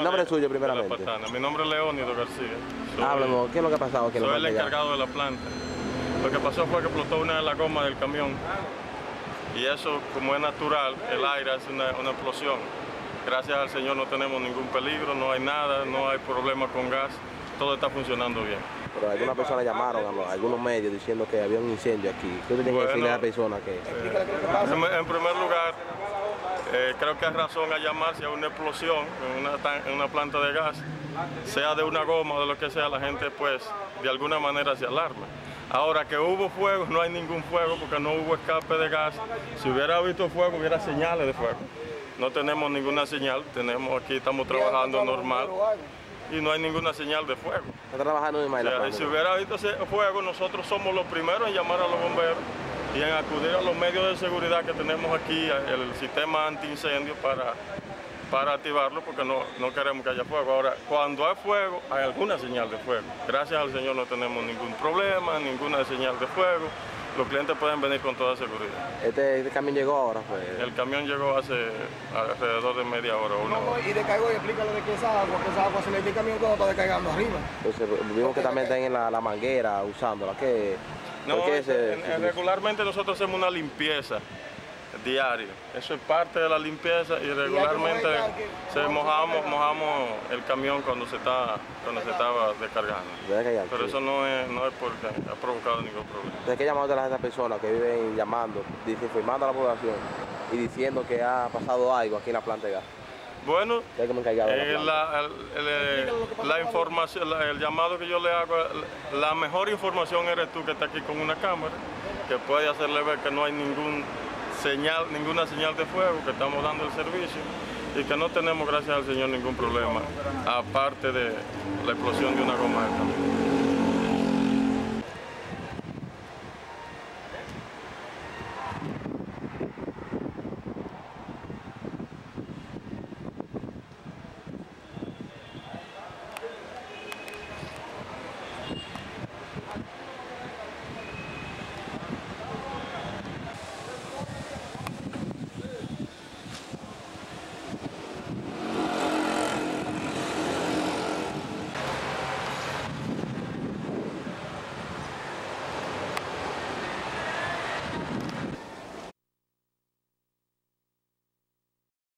nombre suyo primeramente? De la Patana. Mi nombre es Leónido García. Háblanos, ¿qué es lo que ha pasado aquí en la Soy el planta de gas? encargado de la planta. Lo que pasó fue que explotó una de las gomas del camión. Y eso, como es natural, el aire hace una explosión. Gracias al Señor no tenemos ningún peligro, no hay nada, no hay problema con gas. Todo está funcionando bien. Pero algunas personas llamaron a algunos medios diciendo que había un incendio aquí. ¿Qué usted tiene que decirle a la persona que...? En primer lugar, creo que hay razón a llamar si hay una explosión en una planta de gas, sea de una goma o de lo que sea, la gente pues de alguna manera se alarma. Ahora que hubo fuego, no hay ningún fuego porque no hubo escape de gas. Si hubiera visto fuego, hubiera señales de fuego. No tenemos ninguna señal, aquí estamos trabajando normal y no hay ninguna señal de fuego. ¿Está trabajando en la planta? Si hubiera visto fuego, nosotros somos los primeros en llamar a los bomberos y en acudir a los medios de seguridad que tenemos aquí, el sistema antiincendio para activarlo porque no queremos que haya fuego. Ahora, cuando hay fuego, hay alguna señal de fuego. Gracias al Señor no tenemos ningún problema, ninguna señal de fuego. Los clientes pueden venir con toda seguridad. ¿Este camión llegó ahora? El camión llegó hace alrededor de media hora o una hora. Y descargó y explícale de qué es agua se le echa el camión cuando está descargando arriba. Entonces, vimos que también están en la manguera usándola. No, regularmente nosotros hacemos una limpieza diaria. Eso es parte de la limpieza y regularmente mojamos el camión cuando se estaba descargando. Pero eso no es porque ha provocado ningún problema. Entonces, ¿qué llamamos a esas personas que viven llamando, desinformando a la población y diciendo que ha pasado algo aquí en la planta de gas? Bueno, la información, el llamado que yo le hago, la mejor información eres tú que está aquí con una cámara, que puede hacerle ver que no hay ninguna señal de fuego, que estamos dando el servicio y que no tenemos, gracias al Señor, ningún problema, aparte de la explosión de una goma del camión.